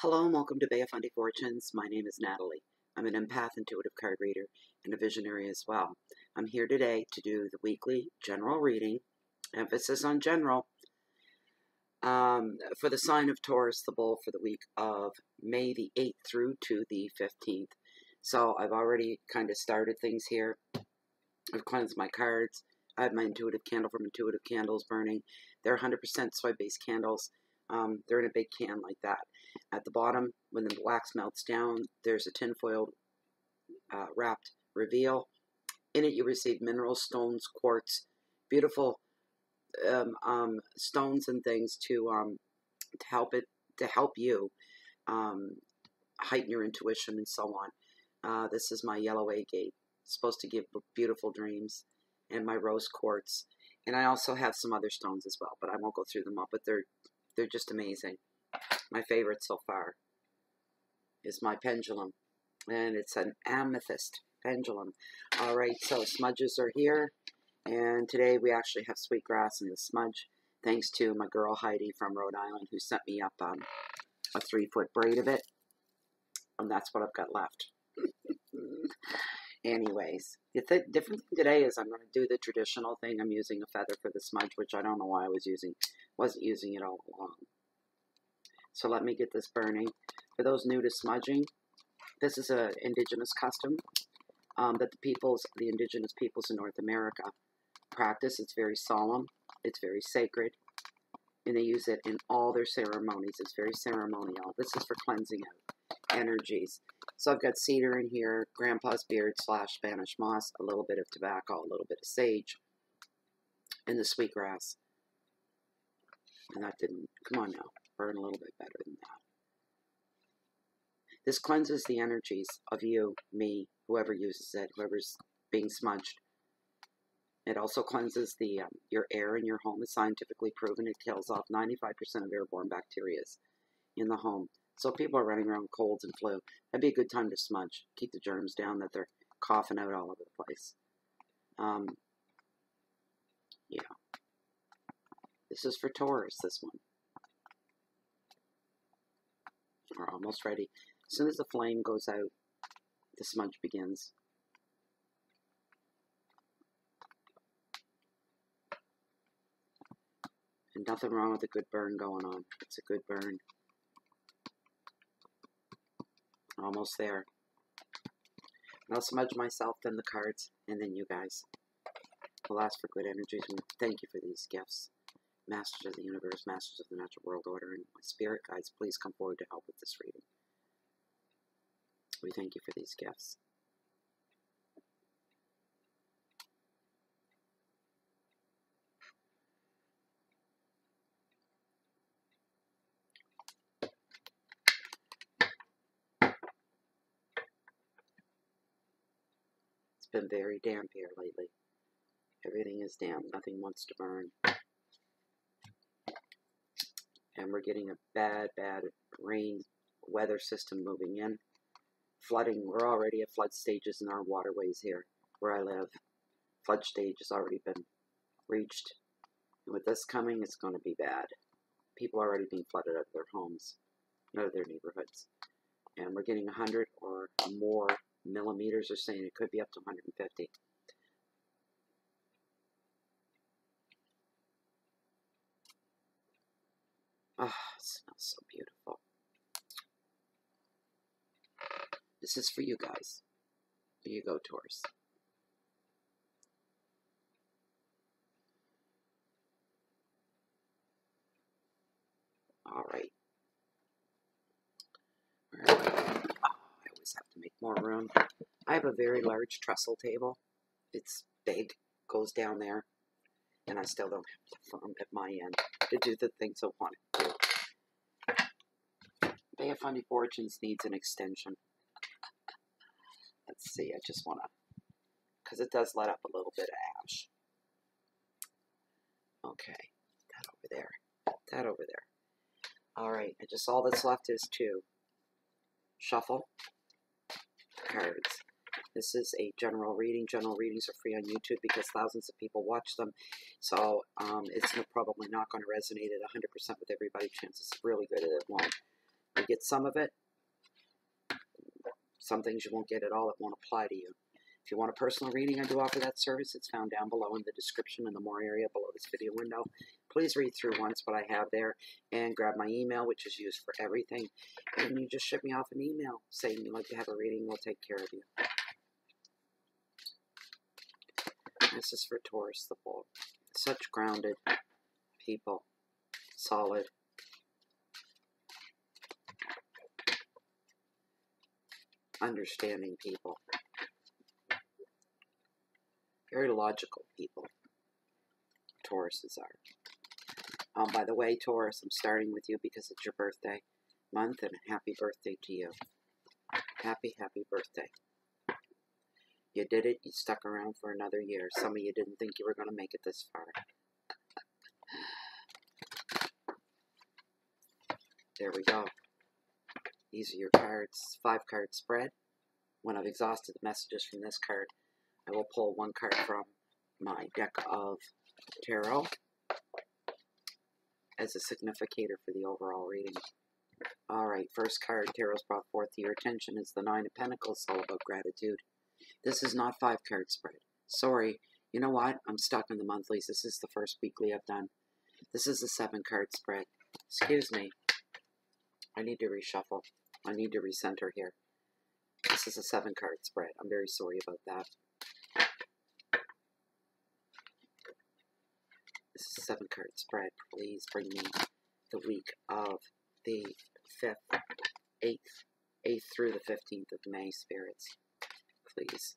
Hello and welcome to Bay of Fundy Fortunes. My name is Natalie. I'm an empath, intuitive card reader, and a visionary as well. I'm here today to do the weekly general reading, emphasis on general, for the sign of Taurus, the bull, for the week of May the 8th through to the 15th. So I've already kind of started things here. I've cleansed my cards. I have my intuitive candle from Intuitive Candles burning. They're 100% soy-based candles. They're in a big can like that. At the bottom, when the wax melts down, there's a tinfoil wrapped reveal. In it, you receive minerals, stones, quartz, beautiful stones and things to help you heighten your intuition and so on. This is my yellow agate, supposed to give beautiful dreams, and my rose quartz. And I also have some other stones as well, but I won't go through them all. But they're just amazing. My favorite so far is my pendulum, and it's an amethyst pendulum. All right, so smudges are here, and today we actually have sweetgrass in the smudge, thanks to my girl Heidi from Rhode Island, who sent me up a 3-foot braid of it, and that's what I've got left. Anyways, the different thing today is I'm going to do the traditional thing. I'm using a feather for the smudge, which I don't know why I wasn't using it all along. So let me get this burning. For those new to smudging, this is an indigenous custom that the indigenous peoples in North America practice. It's very solemn. It's very sacred. And they use it in all their ceremonies. It's very ceremonial. This is for cleansing out energies. So I've got cedar in here, grandpa's beard / Spanish moss, a little bit of tobacco, a little bit of sage, and the sweetgrass. And that didn't, come on now, burn a little bit better than that. This cleanses the energies of you, me, whoever uses it, whoever's being smudged. It also cleanses the your air in your home. It's scientifically proven. It kills off 95% of airborne bacteria in the home. So if people are running around colds and flu, that'd be a good time to smudge. Keep the germs down that they're coughing out all over the place. Yeah. This is for Taurus, this one. We're almost ready. As soon as the flame goes out, the smudge begins. And nothing wrong with a good burn going on. It's a good burn. Almost there. I'll smudge myself, then the cards, and then you guys. We'll ask for good energies, and thank you for these gifts. Masters of the universe, masters of the natural world order, and my spirit guides, please come forward to help with this reading. We thank you for these gifts. It's been very damp here lately. Everything is damp. Nothing wants to burn. And we're getting a bad rain weather system moving in. Flooding. We're already at flood stages in our waterways here where I live. Flood stage has already been reached. And with this coming, it's going to be bad. People are already being flooded out of their homes, out of their neighborhoods. And we're getting 100 or more millimeters. They're saying it could be up to 150. Ah, it smells so beautiful. This is for you guys. Here you go, Taurus. All right. Where are we? Oh, I always have to make more room. I have a very large trestle table. It's big, goes down there, and I still don't have the room at my end to do the things I want to do. Bay of Fundy Fortunes needs an extension. Let's see, I just want to, because it does let up a little bit of ash. Okay, that over there, that over there. All right, and just all that's left is to shuffle cards. This is a general reading. General readings are free on YouTube because thousands of people watch them. So it's probably not going to resonate at 100% with everybody. Chances really good that it won't. You get some of it. Some things you won't get at all. It won't apply to you. If you want a personal reading, I do offer that service. It's found down below in the description in the more area below this video window. Please read through once what I have there and grab my email, which is used for everything. And you just ship me off an email saying you'd like to have a reading. We'll take care of you. This is for Taurus, the bull. Such grounded people. Solid. Understanding people. Very logical people. Tauruses are. By the way, Taurus, I'm starting with you because it's your birthday month, and happy birthday to you. Happy, happy birthday. You did it. You stuck around for another year. Some of you didn't think you were going to make it this far. There we go. These are your cards. 5-card spread. When I've exhausted the messages from this card, I will pull one card from my deck of tarot as a significator for the overall reading. Alright, first card Tarot's brought forth to your attention is the 9 of Pentacles, all about gratitude. This is not 5-card spread. Sorry, you know what? I'm stuck in the monthlies. This is the first weekly I've done. This is a 7-card spread. Excuse me. I need to reshuffle. I need to recenter here. This is a 7-card spread. I'm very sorry about that. This is a 7-card spread. Please bring me the week of the 5th, 8th through the 15th of May, spirits. Please.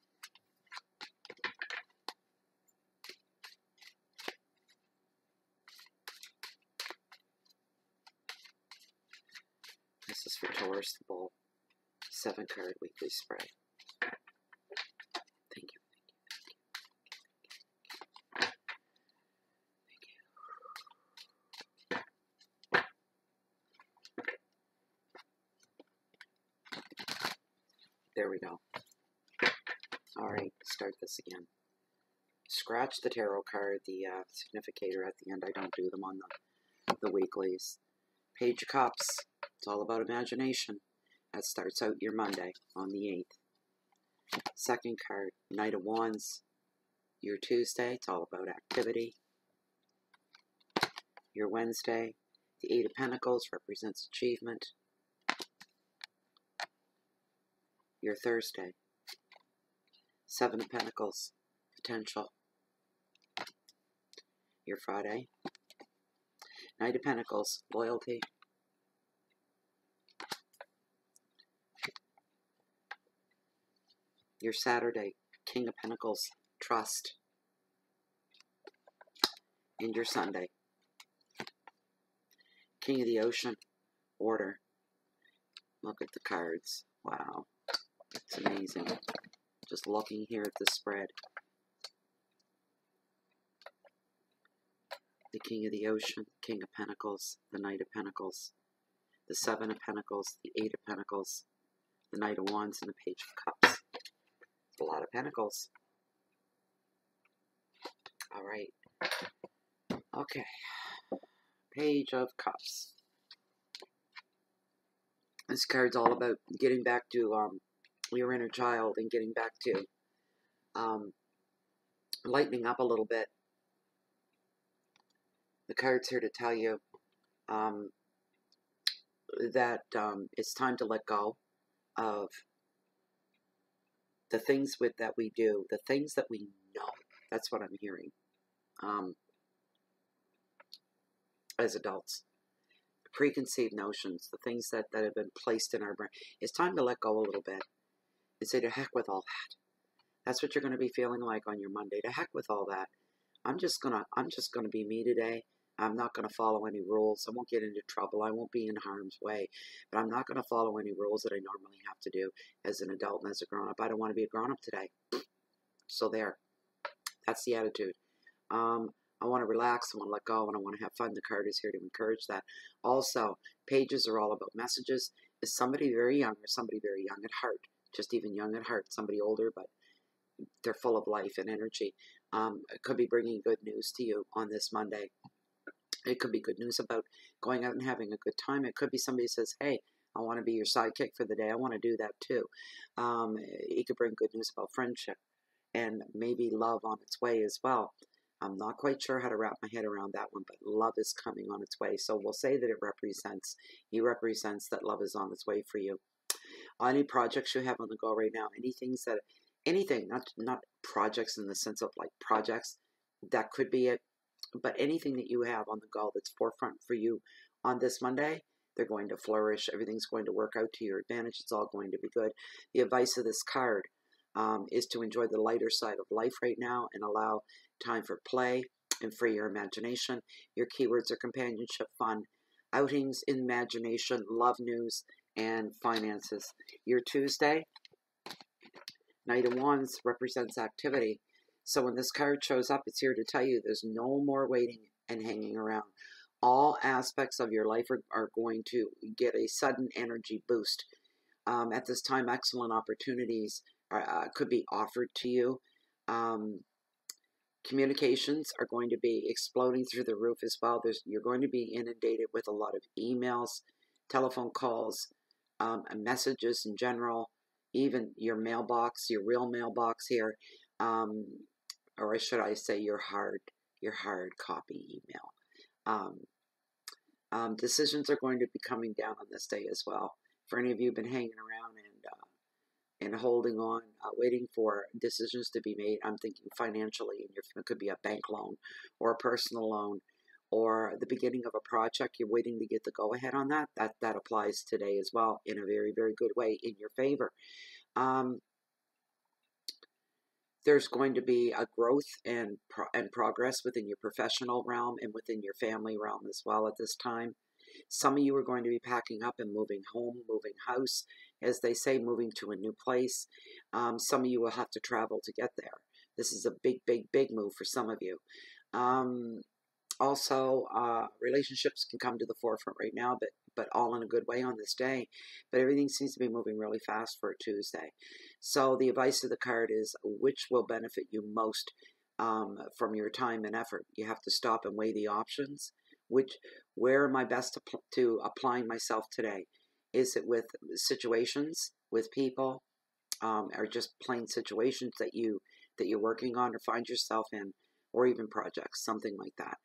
This is for Taurus, the bull. 7-card weekly spread. Thank you. There we go. Alright, start this again. Scratch the tarot card, the significator at the end. I don't do them on the weeklies. Page of Cups. It's all about imagination. That starts out your Monday on the 8th. Second card, Knight of Wands. Your Tuesday, it's all about activity. Your Wednesday, the 8 of Pentacles represents achievement. Your Thursday, 7 of Pentacles, potential. Your Friday, Knight of Pentacles, loyalty. Your Saturday, King of Pentacles, trust. And your Sunday, King of the Ocean, order. Look at the cards. Wow. It's amazing. Just looking here at the spread. The King of the Ocean, King of Pentacles, the Knight of Pentacles, the 7 of Pentacles, the 8 of Pentacles, the Knight of Wands, and the Page of Cups. It's a lot of Pentacles. Alright. Okay. Page of Cups. This card's all about getting back to your inner child and getting back to lightening up a little bit. The card's here to tell you that it's time to let go of the things that we do, the things that we know. That's what I'm hearing as adults. Preconceived notions, the things that have been placed in our brain. It's time to let go a little bit and say to heck with all that. That's what you're going to be feeling like on your Monday. To heck with all that. I'm just gonna be me today. I'm not going to follow any rules. I won't get into trouble. I won't be in harm's way. But I'm not going to follow any rules that I normally have to do as an adult and as a grown-up. I don't want to be a grown-up today. So there. That's the attitude. I want to relax. I want to let go. And I want to have fun. The card is here to encourage that. Also, pages are all about messages. Is somebody very young or somebody very young at heart? Just even young at heart. Somebody older, but they're full of life and energy. It could be bringing good news to you on this Monday. It could be good news about going out and having a good time. It could be somebody who says, hey, I want to be your sidekick for the day. I want to do that too. It could bring good news about friendship and maybe love on its way as well. I'm not quite sure how to wrap my head around that one, but love is coming on its way. So we'll say that he represents that love is on its way for you. Any projects you have on the go right now, anything, not projects in the sense of like projects, that could be it, but anything that you have on the go that's forefront for you on this Monday, they're going to flourish. Everything's going to work out to your advantage. It's all going to be good. The advice of this card is to enjoy the lighter side of life right now and allow time for play and free your imagination. Your keywords are companionship, fun, outings, imagination, love news, and finances. Your Tuesday, Knight of Wands, represents activity. So when this card shows up, it's here to tell you there's no more waiting and hanging around. All aspects of your life are going to get a sudden energy boost. At this time, excellent opportunities could be offered to you. Communications are going to be exploding through the roof as well. You're going to be inundated with a lot of emails, telephone calls, messages in general, even your mailbox, your real mailbox here, or should I say your hard copy email. Decisions are going to be coming down on this day as well. For any of you who've been hanging around and holding on, waiting for decisions to be made, I'm thinking financially, and it could be a bank loan or a personal loan or the beginning of a project. You're waiting to get the go-ahead on that. That applies today as well in a very, very good way in your favor. There's going to be a growth and progress within your professional realm and within your family realm as well at this time. Some of you are going to be packing up and moving home, moving house, as they say, moving to a new place. Some of you will have to travel to get there. This is a big, big, big move for some of you. Also, relationships can come to the forefront right now, but all in a good way on this day. But everything seems to be moving really fast for a Tuesday. So the advice of the card is which will benefit you most from your time and effort. You have to stop and weigh the options. Where am I best to applying myself today? Is it with situations, with people, or just plain situations that you're working on or find yourself in, or even projects, something like that.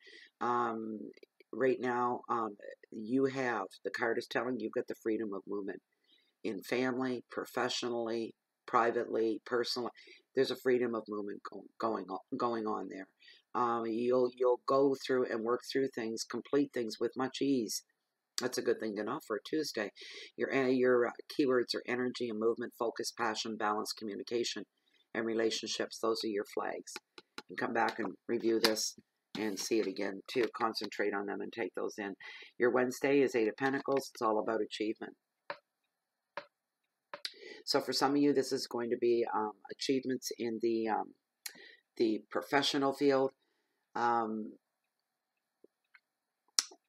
Right now, the card is telling you've got the freedom of movement in family, professionally, privately, personally. There's a freedom of movement going on there. You'll go through and work through things, complete things with much ease. That's a good thing to know for a Tuesday. Your keywords are energy and movement, focus, passion, balance, communication, and relationships. Those are your flags. And come back and review this and see it again to concentrate on them and take those in. Your Wednesday is 8 of Pentacles. It's all about achievement. So for some of you, this is going to be achievements in the professional field.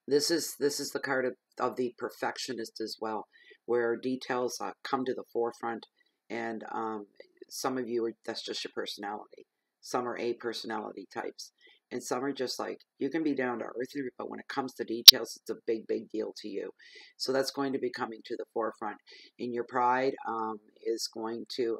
This is the card of the perfectionist as well, where details come to the forefront, and some of you that's just your personality. Some are A personality types, and some are just like, you can be down to earth, but when it comes to details, it's a big, big deal to you. So that's going to be coming to the forefront. And your pride is going to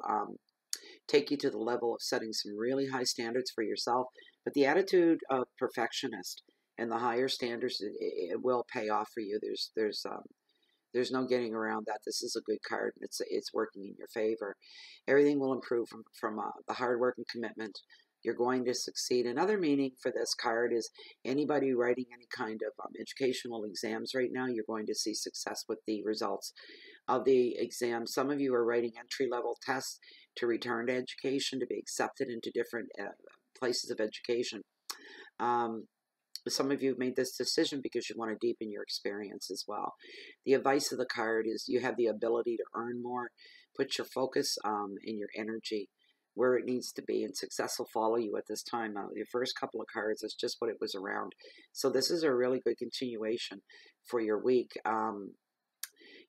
take you to the level of setting some really high standards for yourself. But the attitude of perfectionist and the higher standards, it will pay off for you. There's no getting around that. This is a good card, and it's working in your favor. Everything will improve from the hard work and commitment. You're going to succeed. Another meaning for this card is anybody writing any kind of educational exams right now, you're going to see success with the results of the exam. Some of you are writing entry-level tests to return to education, to be accepted into different places of education. Some of you have made this decision because you want to deepen your experience as well. The advice of the card is you have the ability to earn more. Put your focus and your energy where it needs to be, and success will follow you at this time. Your first couple of cards is just what it was around. So this is a really good continuation for your week.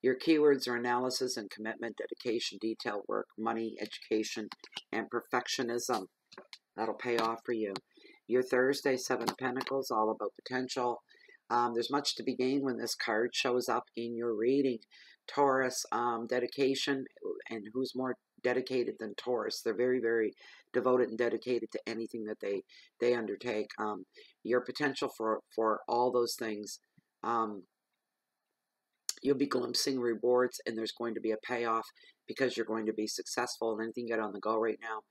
Your keywords are analysis and commitment, dedication, detailed work, money, education, and perfectionism. That'll pay off for you. Your Thursday, 7 of Pentacles, all about potential. There's much to be gained when this card shows up in your reading. Taurus, dedication, and who's more dedicated than Taurus? They're very, very devoted and dedicated to anything that they undertake. Your potential for all those things, you'll be glimpsing rewards, and there's going to be a payoff because you're going to be successful in anything you get on the go right now.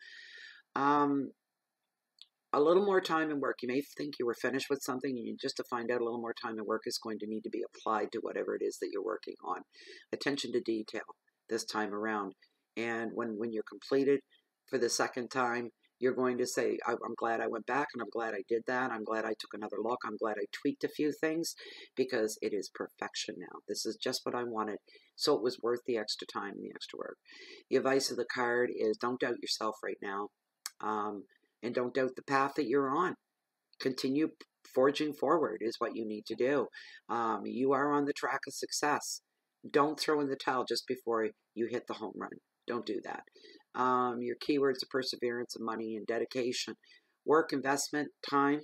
A little more time in work. You may think you were finished with something, and just to find out, a little more time in work is going to need to be applied to whatever it is that you're working on. Attention to detail this time around. And when you're completed for the second time, you're going to say, I'm glad I went back, and I'm glad I did that. I'm glad I took another look. I'm glad I tweaked a few things, because it is perfection now. This is just what I wanted. So it was worth the extra time and the extra work. The advice of the card is, don't doubt yourself right now. And don't doubt the path that you're on. Continue forging forward is what you need to do. You are on the track of success. Don't throw in the towel just before you hit the home run. Don't do that. Your keywords are perseverance and money and dedication. Work, investment, time,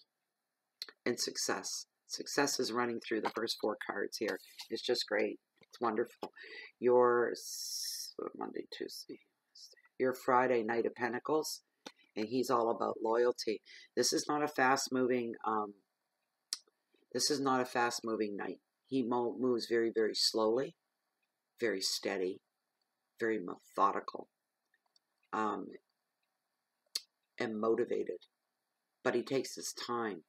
and success. Success is running through the first 4 cards here. It's just great. It's wonderful. Your Monday, Tuesday, your Friday, Knight of Pentacles. And he's all about loyalty. This is not a fast-moving. This is not a fast-moving knight. He moves very, very slowly, very steady, very methodical, and motivated. But he takes his time.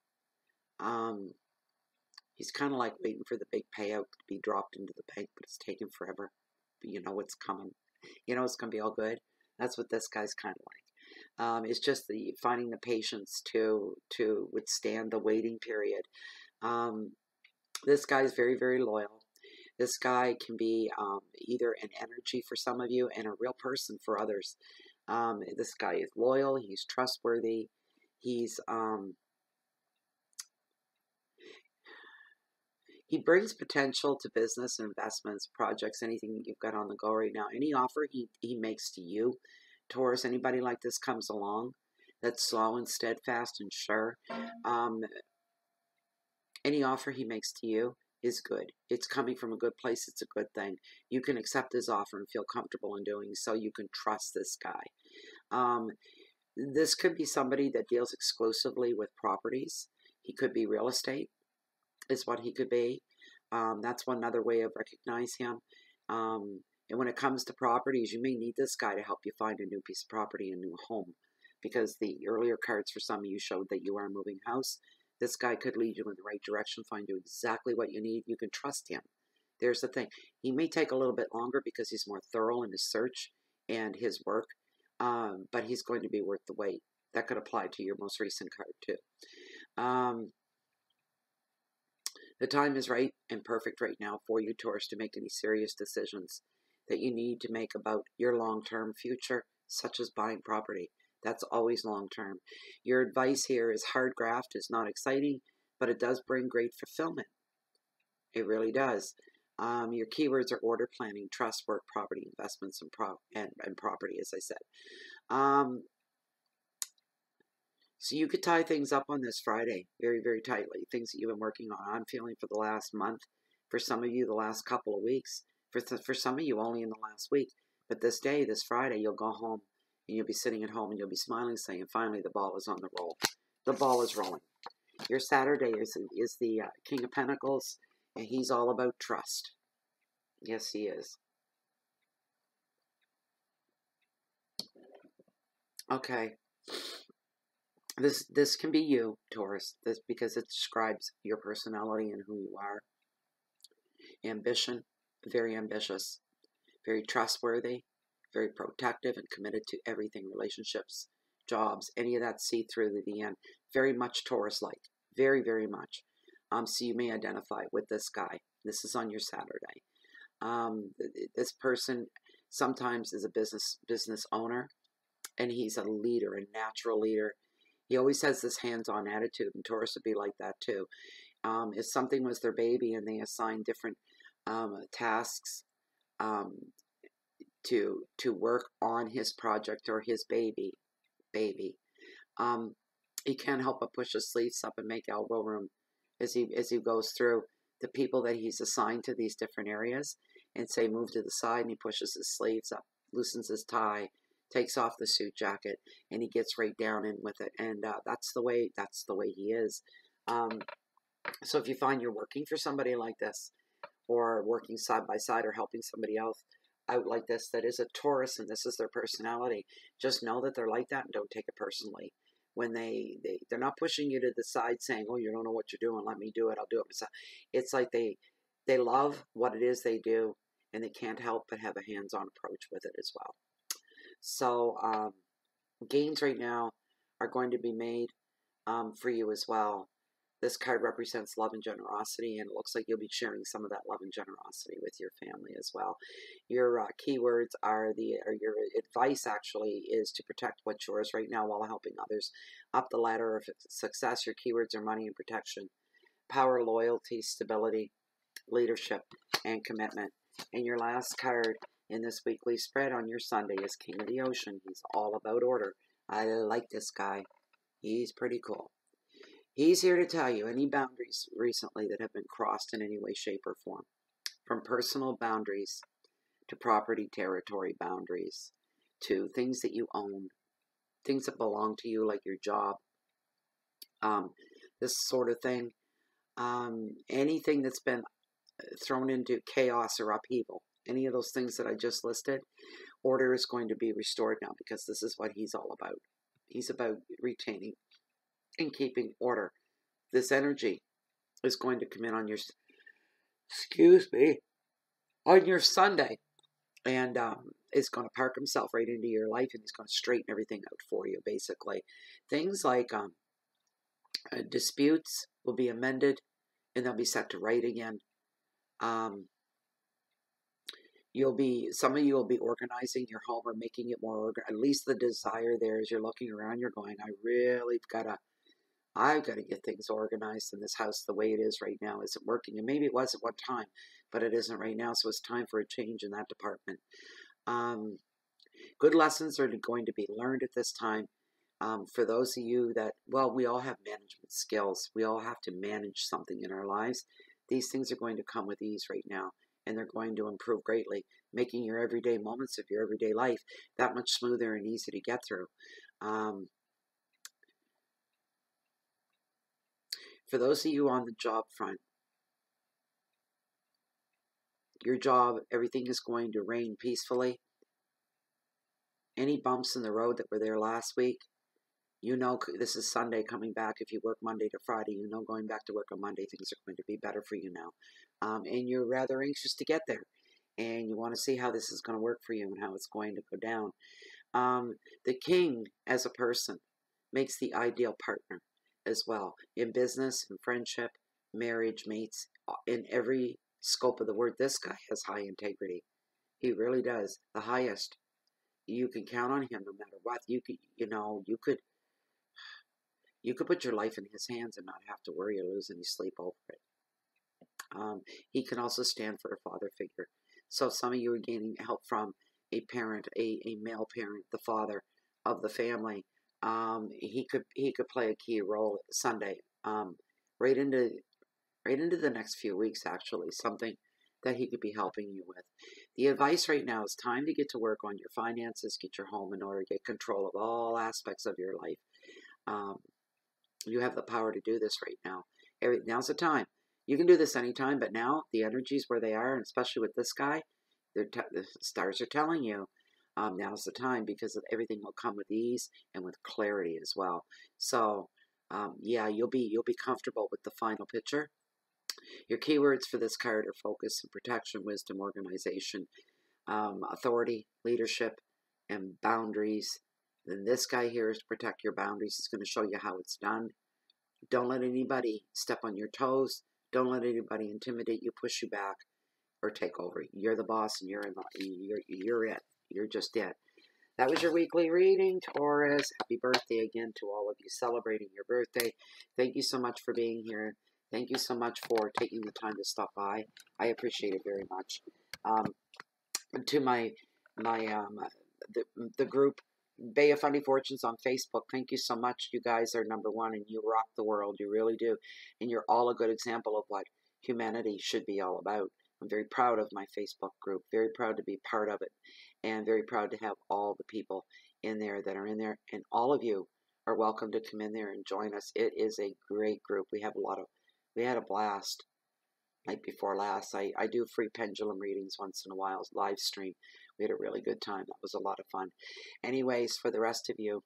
He's kind of like waiting for the big payout to be dropped into the bank, but it's taking forever. But you know it's coming. You know it's going to be all good. That's what this guy's kind of like. It's just finding the patience to withstand the waiting period. This guy is very, very loyal. This guy can be either an energy for some of you and a real person for others. This guy is loyal. He's trustworthy. He brings potential to business, investments, projects, anything that you've got on the go right now. Any offer he makes to you, Taurus, anybody like this comes along that's slow and steadfast and sure, any offer he makes to you is good. It's coming from a good place. It's a good thing. You can accept his offer and feel comfortable in doing so. You can trust this guy. This could be somebody that deals exclusively with properties. He could be real estate is what he could be. That's one other way of recognize him. And when it comes to properties, you may need this guy to help you find a new piece of property, a new home. Because the earlier cards for some of you showed that you are moving house. This guy could lead you in the right direction, find you exactly what you need. You can trust him. There's the thing. He may take a little bit longer because he's more thorough in his search and his work. But he's going to be worth the wait. That could apply to your most recent card too. The time is right and perfect right now for you, Taurus, to make any serious decisions that you need to make about your long-term future, such as buying property. That's always long-term. Your advice here is hard graft is not exciting, but it does bring great fulfillment. It really does. Your keywords are order, planning, trust, work, property, investments, and property, as I said. So you could tie things up on this Friday very, very tightly. Things that you've been working on. I'm feeling for the last month. For some of you, the last couple of weeks. For some of you, only in the last week. But this day, this Friday, you'll go home and you'll be sitting at home and you'll be smiling, saying, finally, the ball is on the roll. The ball is rolling. Your Saturday is the King of Pentacles, and he's all about trust. Yes, he is. Okay. This can be you, Taurus, because it describes your personality and who you are. Ambition, very ambitious, very trustworthy, very protective and committed to everything, relationships, jobs, any of that, see through to the end. Very much Taurus-like, very, very much. So you may identify with this guy. This is on your Saturday. This person sometimes is a business owner, and he's a leader, a natural leader. He always has this hands-on attitude, and Taurus would be like that too. If something was their baby and they assign different tasks to work on his project or his baby, he can't help but push his sleeves up and make elbow room as he goes through the people that he's assigned to these different areas. and say move to the side, and he pushes his sleeves up, loosens his tie, takes off the suit jacket, and he gets right down in with it. And that's the way he is. So if you find you're working for somebody like this, or working side by side, or helping somebody else out like this that is a Taurus and this is their personality, just know that they're like that and don't take it personally. When they're not pushing you to the side saying, oh, you don't know what you're doing, let me do it, I'll do it myself. It's like they love what it is they do, and they can't help but have a hands-on approach with it as well. So gains right now are going to be made for you as well. This card represents love and generosity, and it looks like you'll be sharing some of that love and generosity with your family as well. Your keywords or your advice actually is to protect what's yours right now while helping others up the ladder of success. Your keywords are money and protection, power, loyalty, stability, leadership, and commitment. And your last card in this weekly spread on your Sunday is King of the Ocean. He's all about order. I like this guy. He's pretty cool. He's here to tell you any boundaries recently that have been crossed in any way, shape, or form. From personal boundaries to property territory boundaries to things that you own, things that belong to you like your job, this sort of thing. Anything that's been thrown into chaos or upheaval, any of those things that I just listed, order is going to be restored now, because this is what he's all about. He's about retaining and keeping order. This energy is going to come in on your, on your Sunday, and is going to park himself right into your life, and he's going to straighten everything out for you, basically. Things like disputes will be amended, and they'll be set to right again. Some of you will be organizing your home or making it more organized. At least the desire there, as you're looking around, you're going, I've got to get things organized in this house. The way it is right now isn't working. And maybe it was at one time, but it isn't right now. So it's time for a change in that department. Good lessons are going to be learned at this time. For those of you that, well, we all have management skills. We all have to manage something in our lives. These things are going to come with ease right now, and they're going to improve greatly, making your everyday moments of your everyday life that much smoother and easy to get through. For those of you on the job front, your job, everything is going to reign peacefully. Any bumps in the road that were there last week, you know, this is Sunday coming back. If you work Monday to Friday, you know, going back to work on Monday, things are going to be better for you now. And you're rather anxious to get there. And you want to see how this is going to work for you and how it's going to go down. The king, as a person, makes the ideal partner as well. In business, in friendship, marriage, mates, in every scope of the word. This guy has high integrity. He really does. The highest. You can count on him no matter what. You could put your life in his hands and not have to worry or lose any sleep over it. He can also stand for a father figure. So some of you are gaining help from a parent, a male parent, the father of the family. He could play a key role Sunday, right into the next few weeks, actually, something that he could be helping you with. The advice right now is time to get to work on your finances, get your home in order, get control of all aspects of your life. You have the power to do this right now. Now's the time. You can do this anytime, but now the energies where they are, and especially with this guy, the stars are telling you, now's the time, because everything will come with ease and with clarity as well. So, yeah, you'll be comfortable with the final picture. Your keywords for this card are focus and protection, wisdom, organization, authority, leadership, and boundaries. Then this guy here is to protect your boundaries. He's going to show you how it's done. Don't let anybody step on your toes. Don't let anybody intimidate you, push you back, or take over. You're the boss, and you're it. You're just it. That was your weekly reading, Taurus. Happy birthday again to all of you celebrating your birthday. Thank you so much for being here. Thank you so much for taking the time to stop by. I appreciate it very much. To the group Bay of Funny Fortunes on Facebook, thank you so much. You guys are number one, and you rock the world. You really do. And you're all a good example of what humanity should be all about. I'm very proud of my Facebook group, very proud to be part of it, and very proud to have all the people in there that are in there. And all of you are welcome to come in there and join us. It is a great group. We had a blast night before last. I do free pendulum readings once in a while, live stream. We had a really good time. That was a lot of fun. Anyways, for the rest of you,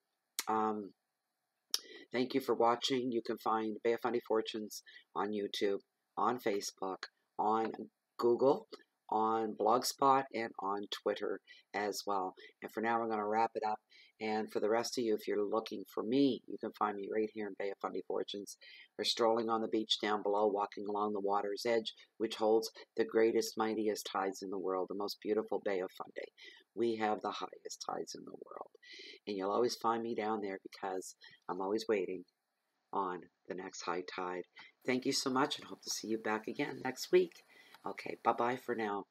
thank you for watching. You can find Bay of Fundy Fortunes on YouTube, on Facebook, on Google, on Blogspot, and on Twitter as well. And for now, we're going to wrap it up. And for the rest of you, if you're looking for me, you can find me right here in Bay of Fundy Fortunes, or strolling on the beach down below, walking along the water's edge, which holds the greatest, mightiest tides in the world, the most beautiful Bay of Fundy. We have the highest tides in the world. And you'll always find me down there because I'm always waiting on the next high tide. Thank you so much, and hope to see you back again next week. Okay, bye-bye for now.